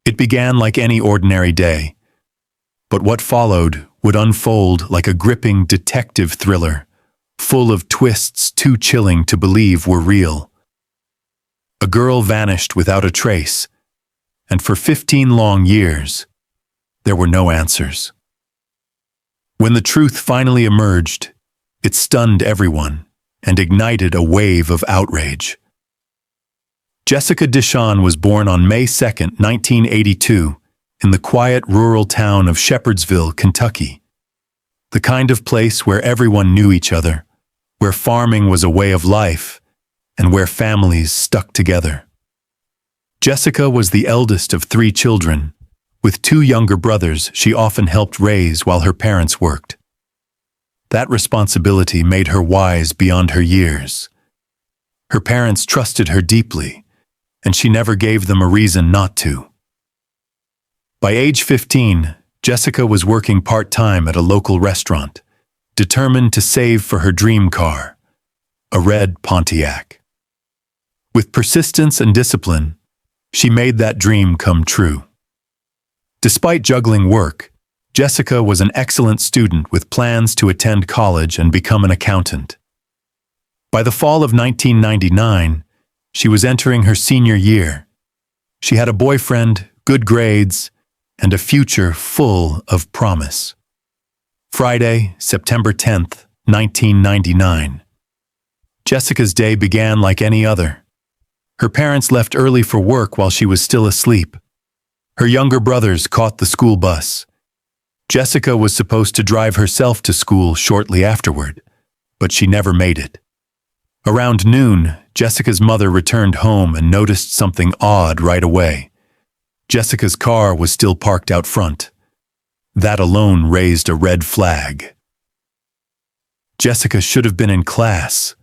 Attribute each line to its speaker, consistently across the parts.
Speaker 1: It began like any ordinary day, but what followed would unfold like a gripping detective thriller, full of twists too chilling to believe were real. A girl vanished without a trace, and for 15 long years, there were no answers. When the truth finally emerged, it stunned everyone and ignited a wave of outrage. Jessica DeShawn was born on May 2, 1982, in the quiet rural town of Shepherdsville, Kentucky. The kind of place where everyone knew each other, where farming was a way of life, and where families stuck together. Jessica was the eldest of 3 children. With 2 younger brothers she often helped raise while her parents worked. That responsibility made her wise beyond her years. Her parents trusted her deeply, and she never gave them a reason not to. By age 15, Jessica was working part-time at a local restaurant, determined to save for her dream car, a red Pontiac. With persistence and discipline, she made that dream come true. Despite juggling work, Jessica was an excellent student with plans to attend college and become an accountant. By the fall of 1999, she was entering her senior year. She had a boyfriend, good grades, and a future full of promise. Friday, September 10th, 1999. Jessica's day began like any other. Her parents left early for work while she was still asleep. Her younger brothers caught the school bus. Jessica was supposed to drive herself to school shortly afterward, but she never made it. Around noon, Jessica's mother returned home and noticed something odd right away. Jessica's car was still parked out front. That alone raised a red flag. Jessica should have been in class.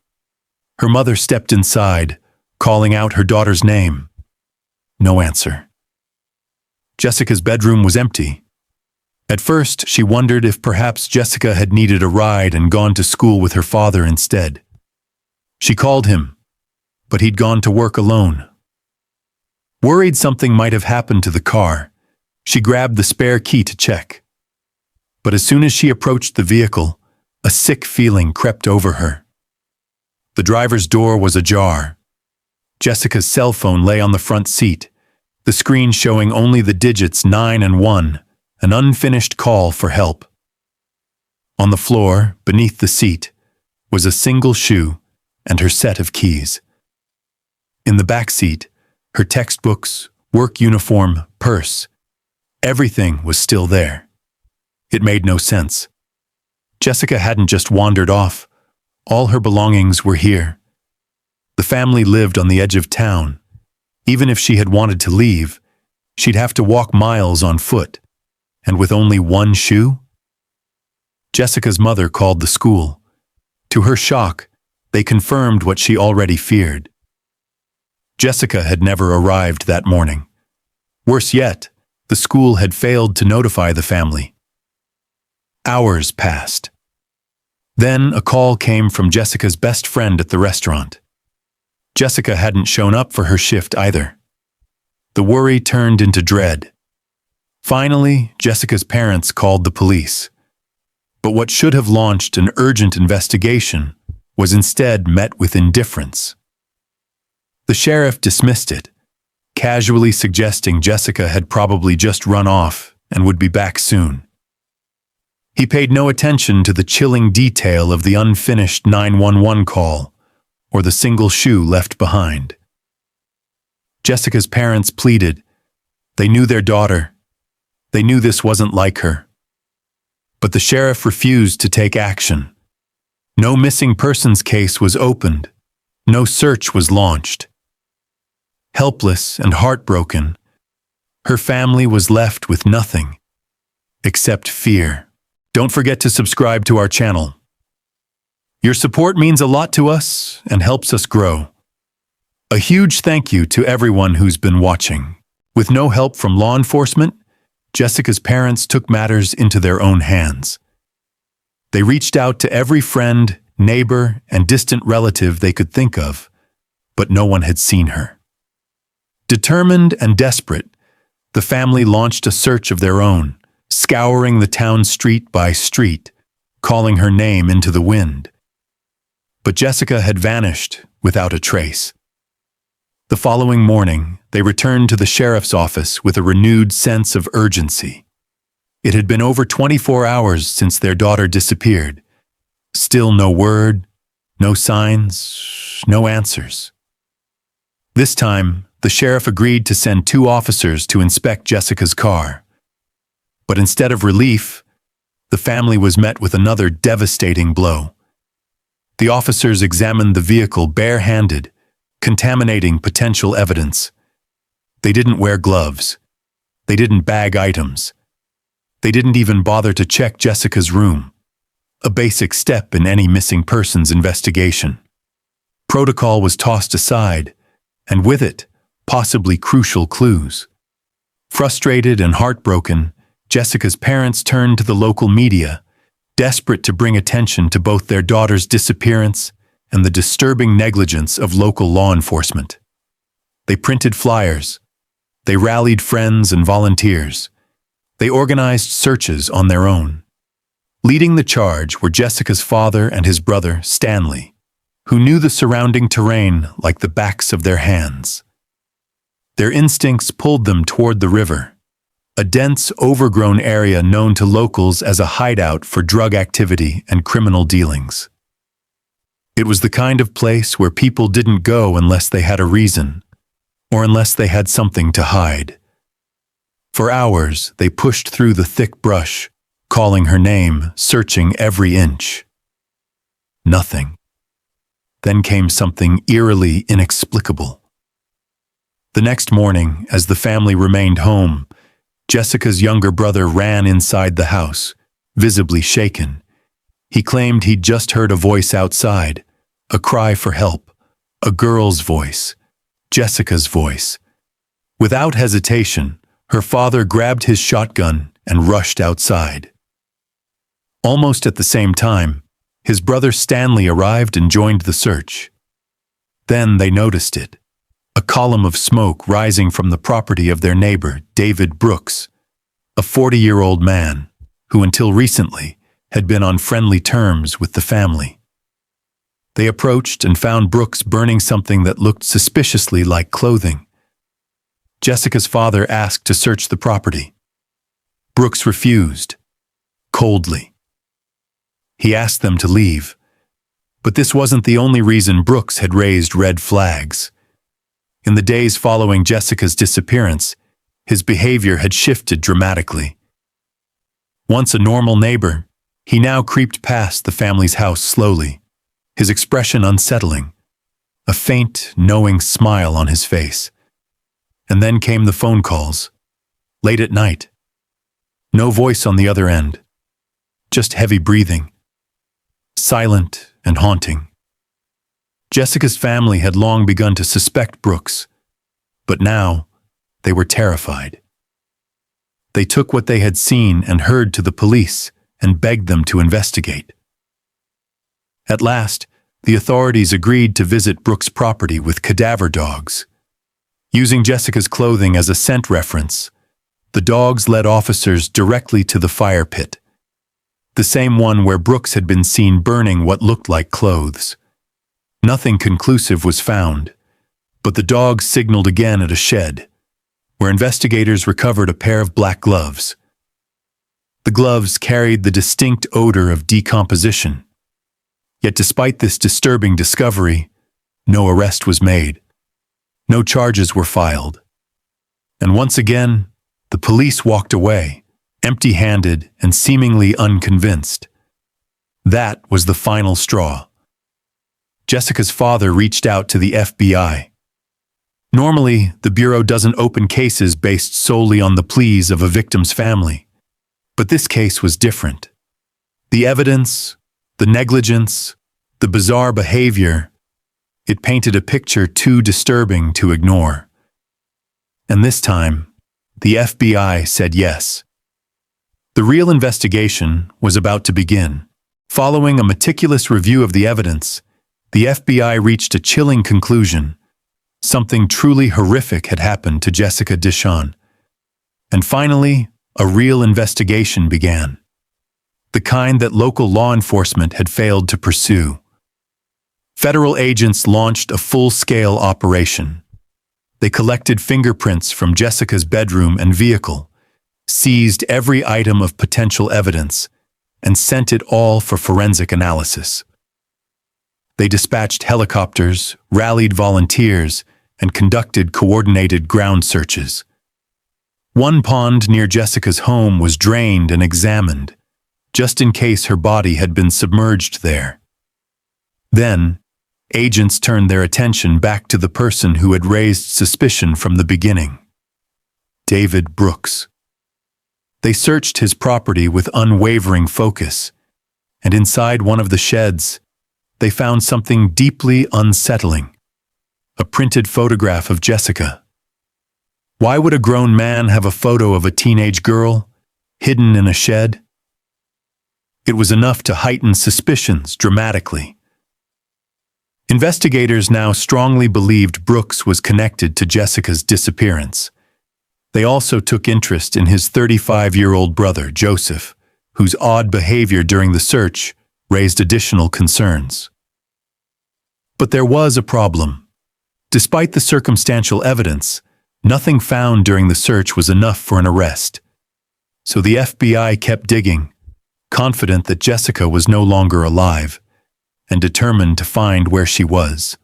Speaker 1: Her mother stepped inside, calling out her daughter's name. No answer. Jessica's bedroom was empty. At first, she wondered if perhaps Jessica had needed a ride and gone to school with her father instead. She called him, but he'd gone to work alone. Worried something might have happened to the car, she grabbed the spare key to check. But as soon as she approached the vehicle, a sick feeling crept over her. The driver's door was ajar. Jessica's cell phone lay on the front seat, the screen showing only the digits 9 and 1, an unfinished call for help. On the floor, beneath the seat, was a single shoe and her set of keys. In the back seat, her textbooks, work uniform, purse, everything was still there. It made no sense. Jessica hadn't just wandered off. All her belongings were here. The family lived on the edge of town. Even if she had wanted to leave, she'd have to walk miles on foot. And with only one shoe? Jessica's mother called the school. To her shock, they confirmed what she already feared. Jessica had never arrived that morning. Worse yet, the school had failed to notify the family. Hours passed. Then a call came from Jessica's best friend at the restaurant. Jessica hadn't shown up for her shift either. The worry turned into dread. Finally, Jessica's parents called the police. But what should have launched an urgent investigation was instead met with indifference. The sheriff dismissed it, casually suggesting Jessica had probably just run off and would be back soon. He paid no attention to the chilling detail of the unfinished 911 call or the single shoe left behind. Jessica's parents pleaded. They knew their daughter. They knew this wasn't like her. But the sheriff refused to take action. No missing persons case was opened. No search was launched. Helpless and heartbroken, her family was left with nothing except fear. Don't forget to subscribe to our channel. Your support means a lot to us and helps us grow. A huge thank you to everyone who's been watching. With no help from law enforcement, Jessica's parents took matters into their own hands. They reached out to every friend, neighbor, and distant relative they could think of, but no one had seen her. Determined and desperate, the family launched a search of their own, scouring the town street by street, calling her name into the wind. But Jessica had vanished without a trace. The following morning, they returned to the sheriff's office with a renewed sense of urgency. It had been over 24 hours since their daughter disappeared. Still no word, no signs, no answers. This time, the sheriff agreed to send 2 officers to inspect Jessica's car. But instead of relief, the family was met with another devastating blow. The officers examined the vehicle bare-handed, contaminating potential evidence. They didn't wear gloves. They didn't bag items. They didn't even bother to check Jessica's room, a basic step in any missing persons investigation. Protocol was tossed aside, and with it, possibly crucial clues. Frustrated and heartbroken, Jessica's parents turned to the local media, desperate to bring attention to both their daughter's disappearance and the disturbing negligence of local law enforcement. They printed flyers. They rallied friends and volunteers. They organized searches on their own. Leading the charge were Jessica's father and his brother, Stanley, who knew the surrounding terrain like the backs of their hands. Their instincts pulled them toward the river, a dense, overgrown area known to locals as a hideout for drug activity and criminal dealings. It was the kind of place where people didn't go unless they had a reason, or unless they had something to hide. For hours, they pushed through the thick brush, calling her name, searching every inch. Nothing. Then came something eerily inexplicable. The next morning, as the family remained home, Jessica's younger brother ran inside the house, visibly shaken. He claimed he'd just heard a voice outside, a cry for help, a girl's voice, Jessica's voice. Without hesitation, her father grabbed his shotgun and rushed outside. Almost at the same time, his brother Stanley arrived and joined the search. Then they noticed it, a column of smoke rising from the property of their neighbor, David Brooks, a 40-year-old man who until recently had been on friendly terms with the family. They approached and found Brooks burning something that looked suspiciously like clothing. Jessica's father asked to search the property. Brooks refused, coldly. He asked them to leave, but this wasn't the only reason Brooks had raised red flags. In the days following Jessica's disappearance, his behavior had shifted dramatically. Once a normal neighbor, he now creeped past the family's house slowly, his expression unsettling, a faint, knowing smile on his face. And then came the phone calls, late at night. No voice on the other end, just heavy breathing, silent and haunting. Jessica's family had long begun to suspect Brooks, but now they were terrified. They took what they had seen and heard to the police and begged them to investigate. At last, the authorities agreed to visit Brooks' property with cadaver dogs. Using Jessica's clothing as a scent reference, the dogs led officers directly to the fire pit, the same one where Brooks had been seen burning what looked like clothes. Nothing conclusive was found, but the dogs signaled again at a shed, where investigators recovered a pair of black gloves. The gloves carried the distinct odor of decomposition. Yet despite this disturbing discovery, no arrest was made. No charges were filed. And once again, the police walked away, empty-handed and seemingly unconvinced. That was the final straw. Jessica's father reached out to the FBI. Normally, the Bureau doesn't open cases based solely on the pleas of a victim's family. But this case was different. The evidence, the negligence, the bizarre behavior, it painted a picture too disturbing to ignore. And this time, the FBI said yes. The real investigation was about to begin. Following a meticulous review of the evidence, the FBI reached a chilling conclusion. Something truly horrific had happened to Jessica Dishon. And finally, a real investigation began, the kind that local law enforcement had failed to pursue. Federal agents launched a full-scale operation. They collected fingerprints from Jessica's bedroom and vehicle, seized every item of potential evidence, and sent it all for forensic analysis. They dispatched helicopters, rallied volunteers, and conducted coordinated ground searches. One pond near Jessica's home was drained and examined, just in case her body had been submerged there. Then, agents turned their attention back to the person who had raised suspicion from the beginning, David Brooks. They searched his property with unwavering focus, and inside one of the sheds, they found something deeply unsettling, a printed photograph of Jessica. Why would a grown man have a photo of a teenage girl, hidden in a shed? It was enough to heighten suspicions dramatically. Investigators now strongly believed Brooks was connected to Jessica's disappearance. They also took interest in his 35-year-old brother, Joseph, whose odd behavior during the search raised additional concerns. But there was a problem. Despite the circumstantial evidence, nothing found during the search was enough for an arrest. So the FBI kept digging, confident that Jessica was no longer alive, and determined to find where she was.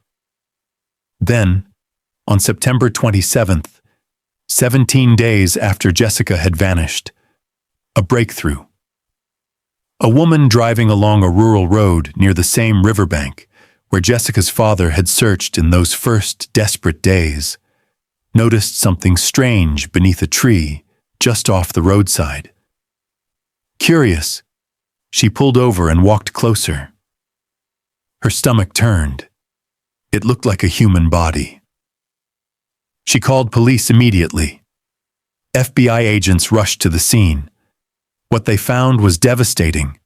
Speaker 1: Then, on September 27th, 17 days after Jessica had vanished, a breakthrough. A woman driving along a rural road near the same riverbank where Jessica's father had searched in those first desperate days, noticed something strange beneath a tree just off the roadside. Curious, she pulled over and walked closer. Her stomach turned. It looked like a human body. She called police immediately. FBI agents rushed to the scene. What they found was devastating.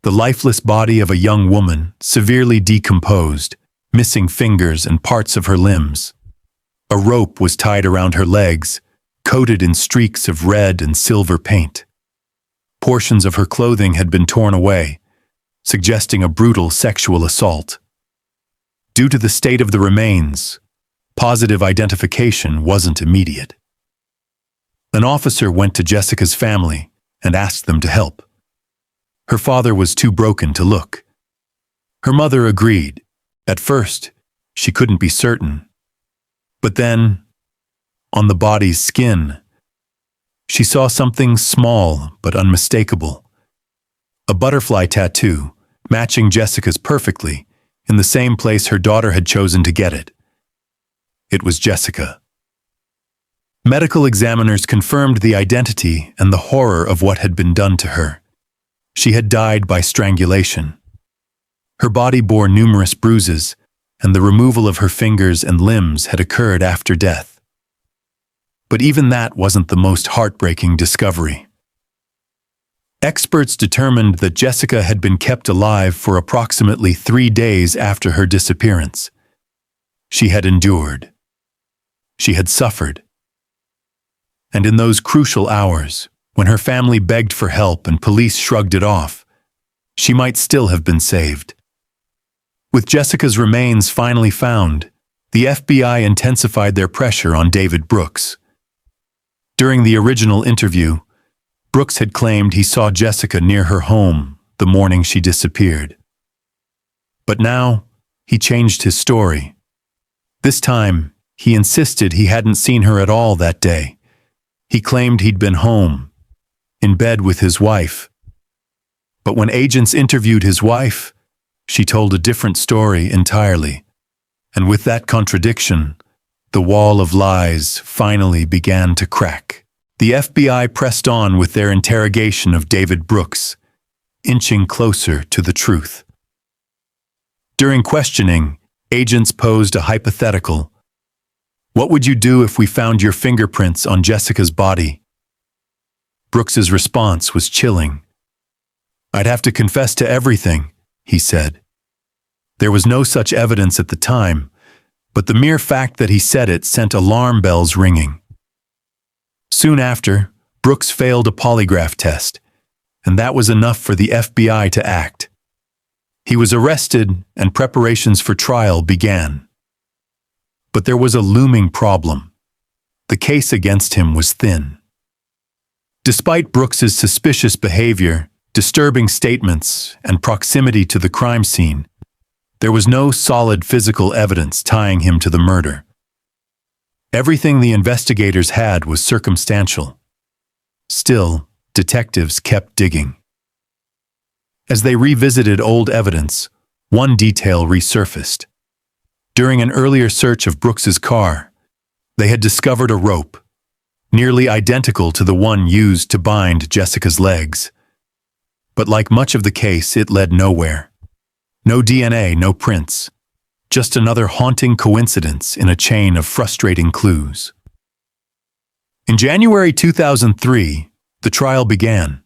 Speaker 1: The lifeless body of a young woman, severely decomposed, missing fingers and parts of her limbs. A rope was tied around her legs, coated in streaks of red and silver paint. Portions of her clothing had been torn away, suggesting a brutal sexual assault. Due to the state of the remains, positive identification wasn't immediate. An officer went to Jessica's family and asked them to help. Her father was too broken to look. Her mother agreed. At first, she couldn't be certain. But then, on the body's skin, she saw something small but unmistakable. A butterfly tattoo, matching Jessica's perfectly, in the same place her daughter had chosen to get it. It was Jessica. Medical examiners confirmed the identity and the horror of what had been done to her. She had died by strangulation. Her body bore numerous bruises, and the removal of her fingers and limbs had occurred after death. But even that wasn't the most heartbreaking discovery. Experts determined that Jessica had been kept alive for approximately 3 days after her disappearance. She had endured. She had suffered. And in those crucial hours, when her family begged for help and police shrugged it off, she might still have been saved. With Jessica's remains finally found, the FBI intensified their pressure on David Brooks. During the original interview, Brooks had claimed he saw Jessica near her home the morning she disappeared. But now, he changed his story. This time, he insisted he hadn't seen her at all that day. He claimed he'd been home, in bed with his wife. But when agents interviewed his wife, she told a different story entirely. And with that contradiction, the wall of lies finally began to crack. The FBI pressed on with their interrogation of David Brooks, inching closer to the truth. During questioning, agents posed a hypothetical. What would you do if we found your fingerprints on Jessica's body? Brooks's response was chilling. I'd have to confess to everything, he said. There was no such evidence at the time, but the mere fact that he said it sent alarm bells ringing. Soon after, Brooks failed a polygraph test, and that was enough for the FBI to act. He was arrested and preparations for trial began. But there was a looming problem. The case against him was thin. Despite Brooks's suspicious behavior, disturbing statements, and proximity to the crime scene, there was no solid physical evidence tying him to the murder. Everything the investigators had was circumstantial. Still, detectives kept digging. As they revisited old evidence, one detail resurfaced. During an earlier search of Brooks's car, they had discovered a rope, nearly identical to the one used to bind Jessica's legs. But like much of the case, it led nowhere. No DNA, no prints. Just another haunting coincidence in a chain of frustrating clues. In January 2003, the trial began.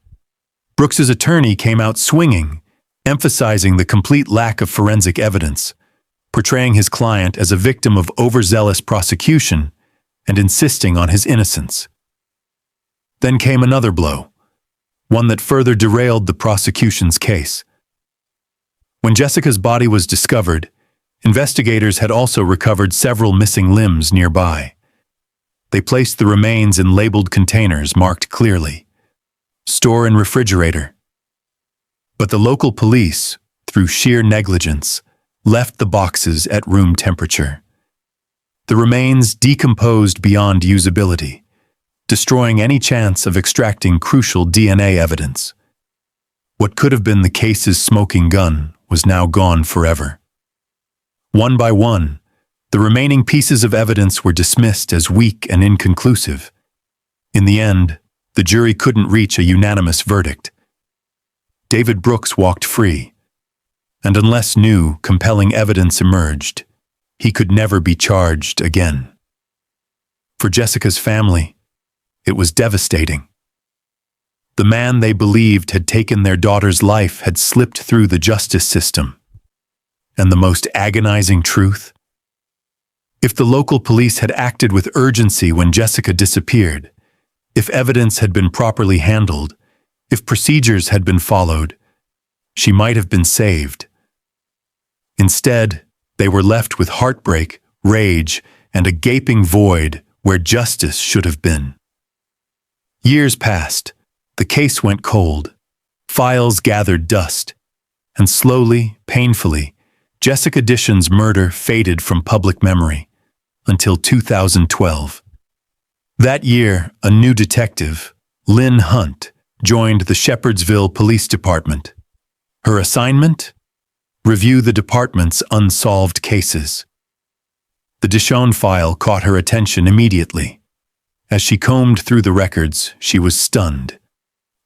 Speaker 1: Brooks's attorney came out swinging, emphasizing the complete lack of forensic evidence, portraying his client as a victim of overzealous prosecution and insisting on his innocence. Then came another blow, one that further derailed the prosecution's case. When Jessica's body was discovered, investigators had also recovered several missing limbs nearby. They placed the remains in labeled containers marked clearly, "Store in refrigerator." But the local police, through sheer negligence, left the boxes at room temperature. The remains decomposed beyond usability, destroying any chance of extracting crucial DNA evidence. What could have been the case's smoking gun was now gone forever. One by one, the remaining pieces of evidence were dismissed as weak and inconclusive. In the end, the jury couldn't reach a unanimous verdict. David Brooks walked free, and unless new, compelling evidence emerged, he could never be charged again. For Jessica's family, it was devastating. The man they believed had taken their daughter's life had slipped through the justice system. And the most agonizing truth? If the local police had acted with urgency when Jessica disappeared, if evidence had been properly handled, if procedures had been followed, she might have been saved. Instead, they were left with heartbreak, rage, and a gaping void where justice should have been. Years passed. The case went cold. Files gathered dust. And slowly, painfully, Jessica Dishon's murder faded from public memory until 2012. That year, a new detective, Lynn Hunt, joined the Shepherdsville Police Department. Her assignment? Review the department's unsolved cases. The Dishon file caught her attention immediately. As she combed through the records, she was stunned.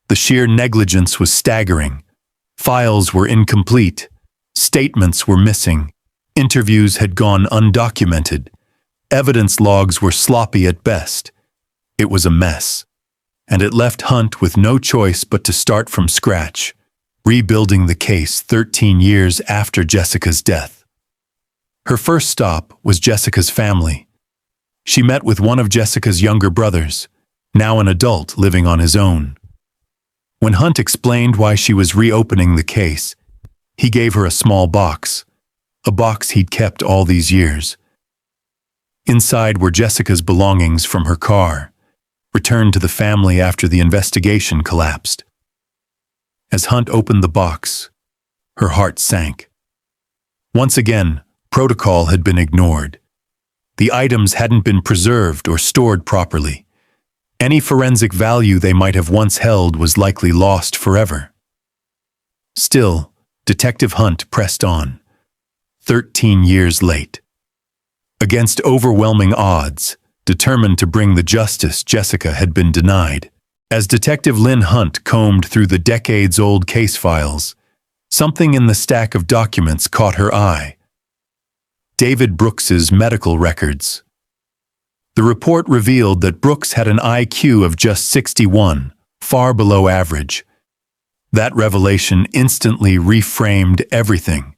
Speaker 1: The sheer negligence was staggering. Files were incomplete. Statements were missing. Interviews had gone undocumented. Evidence logs were sloppy at best. It was a mess. And it left Hunt with no choice but to start from scratch, rebuilding the case 13 years after Jessica's death. Her first stop was Jessica's family. She met with one of Jessica's younger brothers, now an adult living on his own. When Hunt explained why she was reopening the case, he gave her a small box, a box he'd kept all these years. Inside were Jessica's belongings from her car, returned to the family after the investigation collapsed. As Hunt opened the box, her heart sank. Once again, protocol had been ignored. The items hadn't been preserved or stored properly. Any forensic value they might have once held was likely lost forever. Still, Detective Hunt pressed on, 13 years late. Against overwhelming odds, determined to bring the justice Jessica had been denied. As Detective Lynn Hunt combed through the decades-old case files, something in the stack of documents caught her eye. David Brooks's medical records. The report revealed that Brooks had an IQ of just 61, far below average. That revelation instantly reframed everything.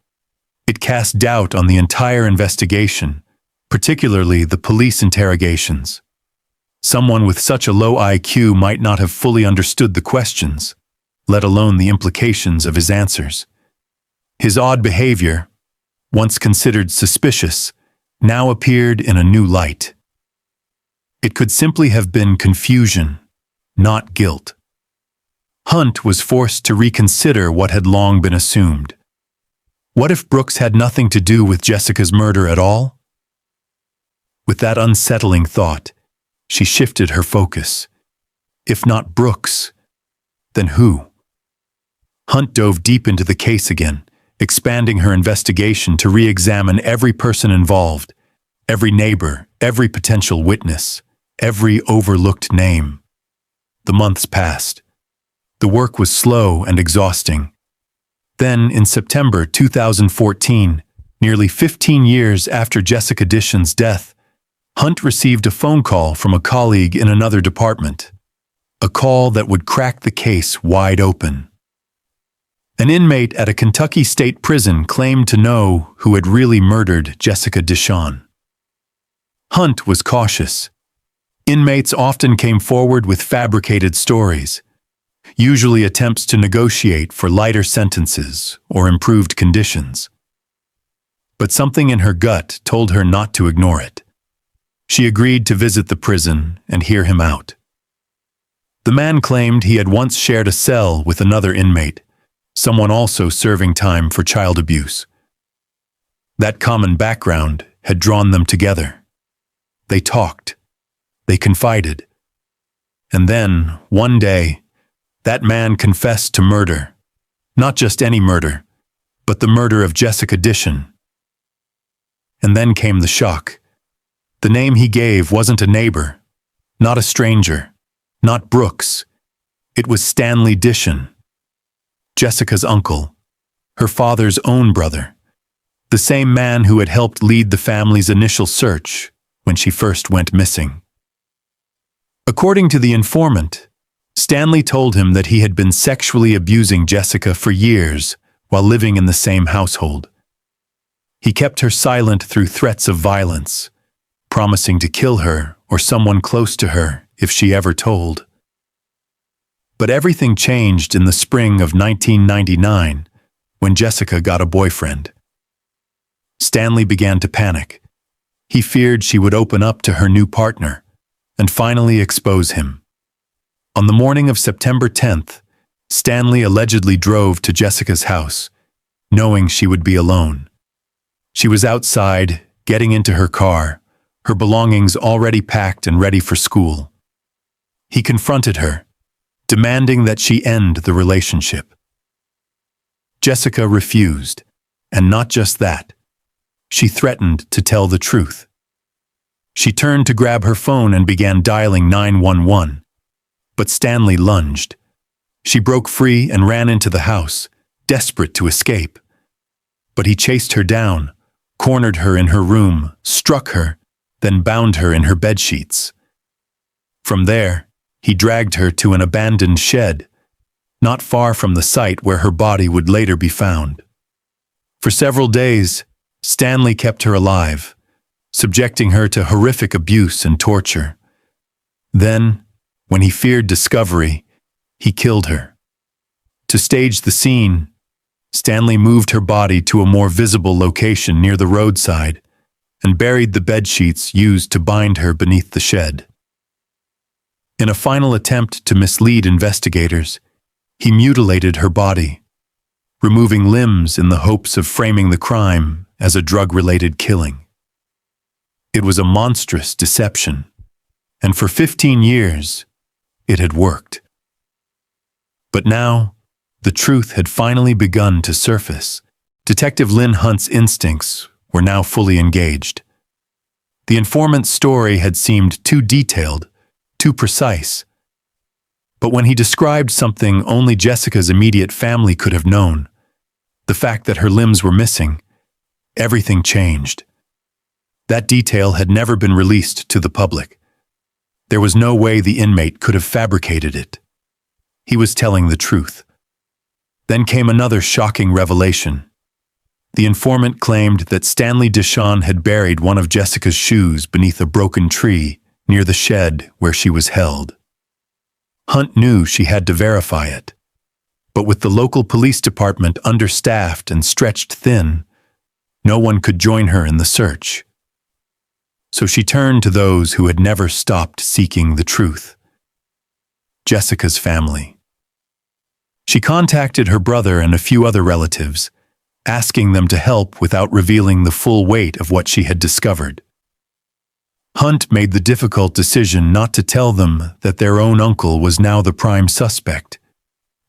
Speaker 1: It cast doubt on the entire investigation, particularly the police interrogations. Someone with such a low IQ might not have fully understood the questions, let alone the implications of his answers. His odd behavior, once considered suspicious, now appeared in a new light. It could simply have been confusion, not guilt. Hunt was forced to reconsider what had long been assumed. What if Brooks had nothing to do with Jessica's murder at all? With that unsettling thought, she shifted her focus. If not Brooks, then who? Hunt dove deep into the case again, expanding her investigation to re-examine every person involved, every neighbor, every potential witness, every overlooked name. The months passed. The work was slow and exhausting. Then, in September 2014, nearly 15 years after Jessica Dishon's death, Hunt received a phone call from a colleague in another department. A call that would crack the case wide open. An inmate at a Kentucky state prison claimed to know who had really murdered Jessica Dishon. Hunt was cautious. Inmates often came forward with fabricated stories, usually attempts to negotiate for lighter sentences or improved conditions. But something in her gut told her not to ignore it. She agreed to visit the prison and hear him out. The man claimed he had once shared a cell with another inmate, someone also serving time for child abuse. That common background had drawn them together. They talked. They confided. And then, one day, that man confessed to murder. Not just any murder, but the murder of Jessica Dishon. And then came the shock. The name he gave wasn't a neighbor, not a stranger, not Brooks. It was Stanley Dishon, Jessica's uncle, her father's own brother, the same man who had helped lead the family's initial search when she first went missing. According to the informant, Stanley told him that he had been sexually abusing Jessica for years while living in the same household. He kept her silent through threats of violence, promising to kill her or someone close to her if she ever told. But everything changed in the spring of 1999 when Jessica got a boyfriend. Stanley began to panic. He feared she would open up to her new partner and finally expose him. On the morning of September 10th, Stanley allegedly drove to Jessica's house, knowing she would be alone. She was outside, getting into her car, her belongings already packed and ready for school. He confronted her, demanding that she end the relationship. Jessica refused, and not just that. She threatened to tell the truth. She turned to grab her phone and began dialing 911, but Stanley lunged. She broke free and ran into the house, desperate to escape. But he chased her down, cornered her in her room, struck her, then bound her in her bedsheets. From there, he dragged her to an abandoned shed, not far from the site where her body would later be found. For several days, Stanley kept her alive, subjecting her to horrific abuse and torture. Then, when he feared discovery, he killed her. To stage the scene, Stanley moved her body to a more visible location near the roadside and buried the bedsheets used to bind her beneath the shed. In a final attempt to mislead investigators, he mutilated her body, removing limbs in the hopes of framing the crime as a drug-related killing. It was a monstrous deception, and for 15 years, it had worked. But now, the truth had finally begun to surface. Detective Lynn Hunt's instincts were now fully engaged. The informant's story had seemed too detailed, too precise. But when he described something only Jessica's immediate family could have known, the fact that her limbs were missing, everything changed. That detail had never been released to the public. There was no way the inmate could have fabricated it. He was telling the truth. Then came another shocking revelation. The informant claimed that Stanley Dishon had buried one of Jessica's shoes beneath a broken tree near the shed where she was held. Hunt knew she had to verify it, but with the local police department understaffed and stretched thin, no one could join her in the search. So she turned to those who had never stopped seeking the truth: Jessica's family. She contacted her brother and a few other relatives, asking them to help without revealing the full weight of what she had discovered. Hunt made the difficult decision not to tell them that their own uncle was now the prime suspect,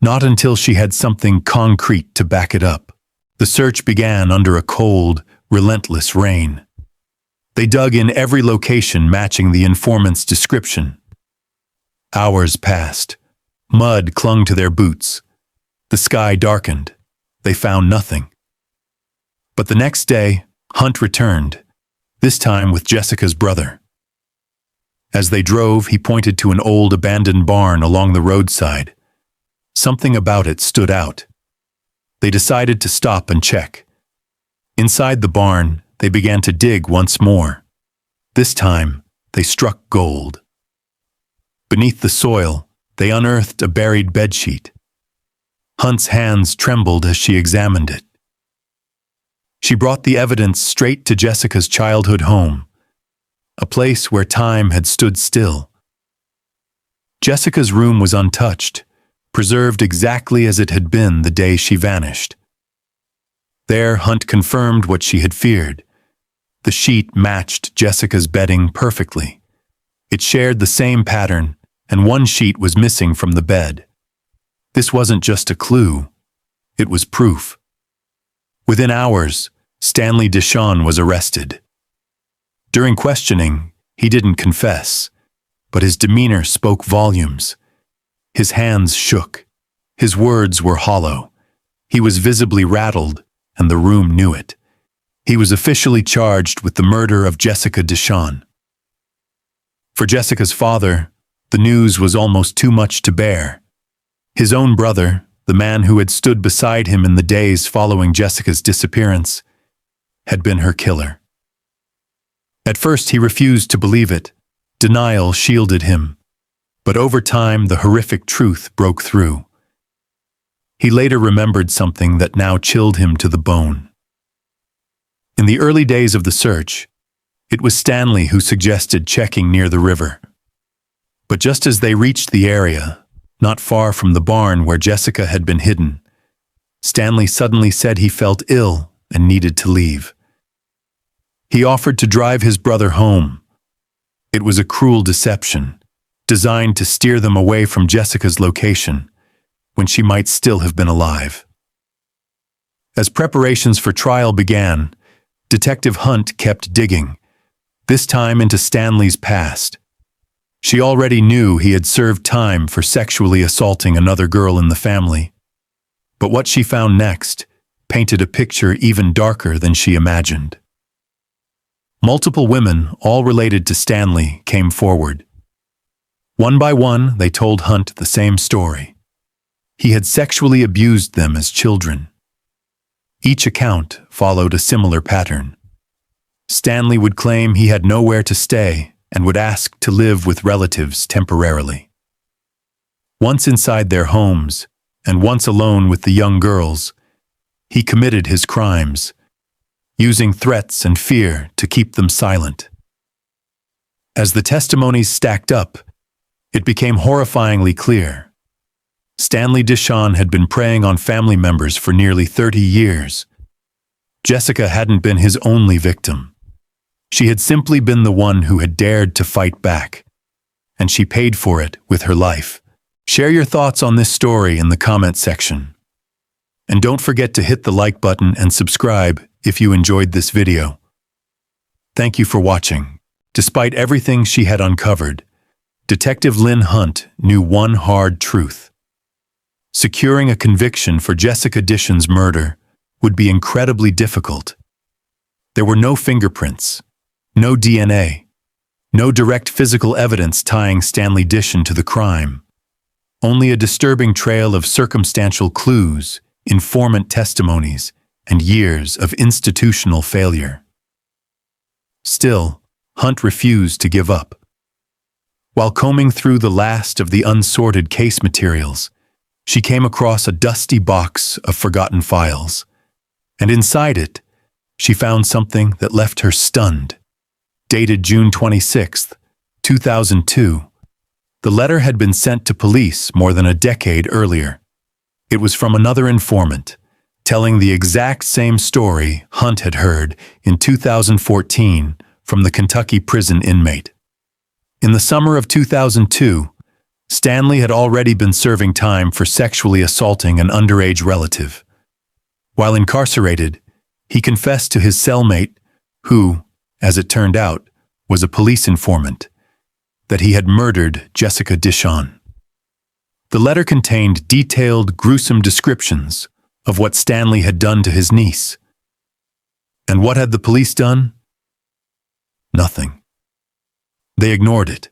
Speaker 1: not until she had something concrete to back it up. The search began under a cold, relentless rain. They dug in every location matching the informant's description. Hours passed. Mud clung to their boots. The sky darkened. They found nothing. But the next day, Hunt returned, this time with Jessica's brother. As they drove, he pointed to an old abandoned barn along the roadside. Something about it stood out. They decided to stop and check. Inside the barn, they began to dig once more. This time, they struck gold. Beneath the soil, they unearthed a buried bedsheet. Hunt's hands trembled as she examined it. She brought the evidence straight to Jessica's childhood home, a place where time had stood still. Jessica's room was untouched, preserved exactly as it had been the day she vanished. There, Hunt confirmed what she had feared. The sheet matched Jessica's bedding perfectly. It shared the same pattern, and one sheet was missing from the bed. This wasn't just a clue, it was proof. Within hours, Stanley Dishon was arrested. During questioning, he didn't confess, but his demeanor spoke volumes. His hands shook. His words were hollow. He was visibly rattled, and the room knew it. He was officially charged with the murder of Jessica Dishon. For Jessica's father, the news was almost too much to bear. His own brother, the man who had stood beside him in the days following Jessica's disappearance, had been her killer. At first he refused to believe it. Denial shielded him. But over time the horrific truth broke through. He later remembered something that now chilled him to the bone. In the early days of the search, it was Stanley who suggested checking near the river. But just as they reached the area, not far from the barn where Jessica had been hidden, Stanley suddenly said he felt ill and needed to leave. He offered to drive his brother home. It was a cruel deception, designed to steer them away from Jessica's location, when she might still have been alive. As preparations for trial began, Detective Hunt kept digging, this time into Stanley's past. She already knew he had served time for sexually assaulting another girl in the family. But what she found next painted a picture even darker than she imagined. Multiple women, all related to Stanley, came forward. One by one, they told Hunt the same story. He had sexually abused them as children. Each account followed a similar pattern. Stanley would claim he had nowhere to stay and would ask to live with relatives temporarily. Once inside their homes, and once alone with the young girls, he committed his crimes, using threats and fear to keep them silent. As the testimonies stacked up, it became horrifyingly clear. Stanley Dishon had been preying on family members for nearly 30 years. Jessica hadn't been his only victim. She had simply been the one who had dared to fight back, and she paid for it with her life. Share your thoughts on this story in the comment section. And don't forget to hit the like button and subscribe if you enjoyed this video. Thank you for watching. Despite everything she had uncovered, Detective Lynn Hunt knew one hard truth. Securing a conviction for Jessica Dishon's murder would be incredibly difficult. There were no fingerprints, no DNA, no direct physical evidence tying Stanley Dishon to the crime. Only a disturbing trail of circumstantial clues, informant testimonies, and years of institutional failure. Still, Hunt refused to give up. While combing through the last of the unsorted case materials, she came across a dusty box of forgotten files, and inside it, she found something that left her stunned. Dated June 26, 2002, the letter had been sent to police more than a decade earlier. It was from another informant, telling the exact same story Hunt had heard in 2014 from the Kentucky prison inmate. In the summer of 2002, Stanley had already been serving time for sexually assaulting an underage relative. While incarcerated, he confessed to his cellmate, who, as it turned out, was a police informant, that he had murdered Jessica Dishon. The letter contained detailed, gruesome descriptions of what Stanley had done to his niece. And what had the police done? Nothing. They ignored it.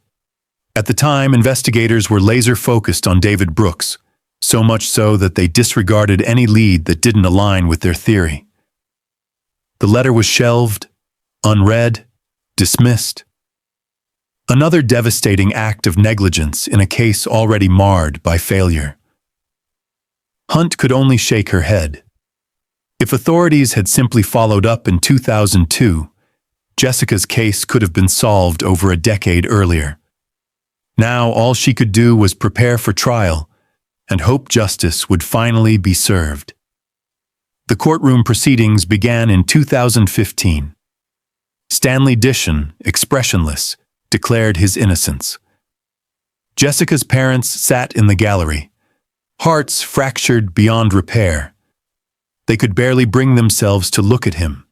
Speaker 1: At the time, investigators were laser-focused on David Brooks, so much so that they disregarded any lead that didn't align with their theory. The letter was shelved, unread, dismissed. Another devastating act of negligence in a case already marred by failure. Hunt could only shake her head. If authorities had simply followed up in 2002, Jessica's case could have been solved over a decade earlier. Now all she could do was prepare for trial and hope justice would finally be served. The courtroom proceedings began in 2015. Stanley Dishon, expressionless, declared his innocence. Jessica's parents sat in the gallery, hearts fractured beyond repair. They could barely bring themselves to look at him.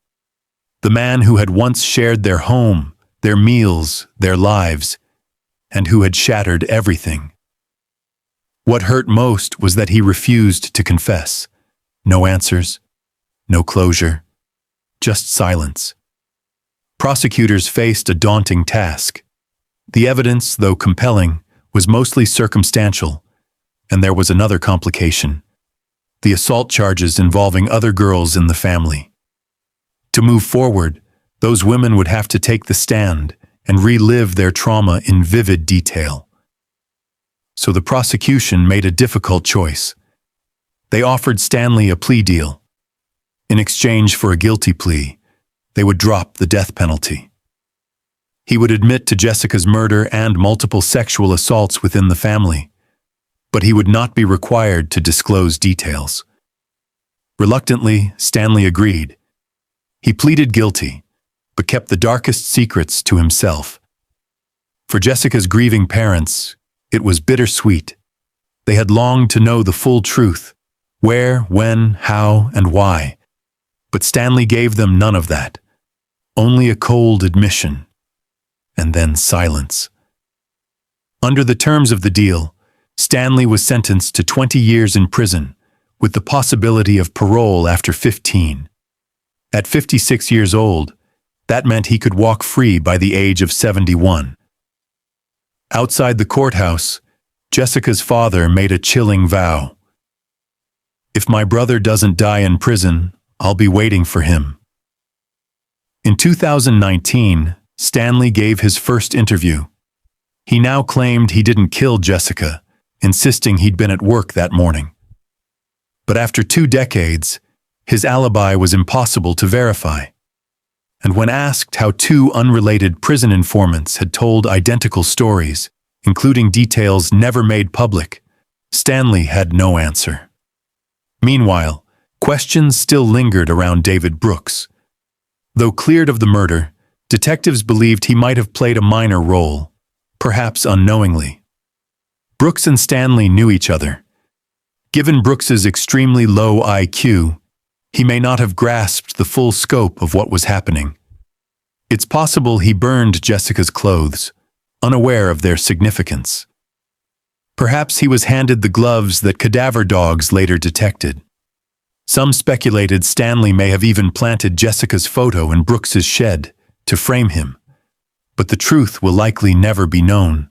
Speaker 1: The man who had once shared their home, their meals, their lives, and who had shattered everything. What hurt most was that he refused to confess. No answers, no closure, just silence. Prosecutors faced a daunting task. The evidence, though compelling, was mostly circumstantial, and there was another complication: the assault charges involving other girls in the family. To move forward, those women would have to take the stand and relive their trauma in vivid detail. So the prosecution made a difficult choice. They offered Stanley a plea deal. In exchange for a guilty plea, they would drop the death penalty. He would admit to Jessica's murder and multiple sexual assaults within the family, but he would not be required to disclose details. Reluctantly, Stanley agreed. He pleaded guilty, but kept the darkest secrets to himself. For Jessica's grieving parents, it was bittersweet. They had longed to know the full truth: where, when, how, and why. But Stanley gave them none of that. Only a cold admission, and then silence. Under the terms of the deal, Stanley was sentenced to 20 years in prison, with the possibility of parole after 15. At 56 years old, that meant he could walk free by the age of 71. Outside the courthouse, Jessica's father made a chilling vow. "If my brother doesn't die in prison, I'll be waiting for him." In 2019, Stanley gave his first interview. He now claimed he didn't kill Jessica, insisting he'd been at work that morning. But after 2 decades, his alibi was impossible to verify. And when asked how 2 unrelated prison informants had told identical stories, including details never made public, Stanley had no answer. Meanwhile, questions still lingered around David Brooks. Though cleared of the murder, detectives believed he might have played a minor role, perhaps unknowingly. Brooks and Stanley knew each other. Given Brooks's extremely low IQ, he may not have grasped the full scope of what was happening. It's possible he burned Jessica's clothes, unaware of their significance. Perhaps he was handed the gloves that cadaver dogs later detected. Some speculated Stanley may have even planted Jessica's photo in Brooks's shed to frame him, but the truth will likely never be known.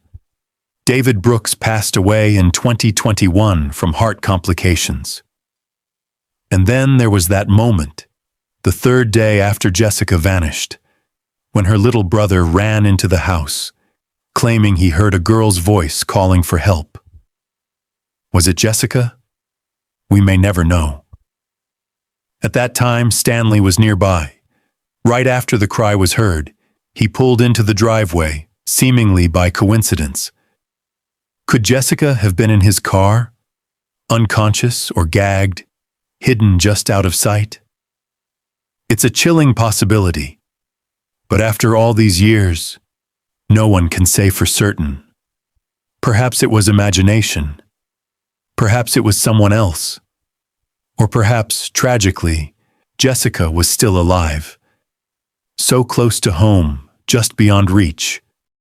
Speaker 1: David Brooks passed away in 2021 from heart complications. And then there was that moment, the 3rd day after Jessica vanished, when her little brother ran into the house, claiming he heard a girl's voice calling for help. Was it Jessica? We may never know. At that time, Stanley was nearby. Right after the cry was heard, he pulled into the driveway, seemingly by coincidence. Could Jessica have been in his car, unconscious or gagged, hidden just out of sight? It's a chilling possibility, but after all these years, no one can say for certain. Perhaps it was imagination. Perhaps it was someone else. Or perhaps, tragically, Jessica was still alive. So close to home, just beyond reach.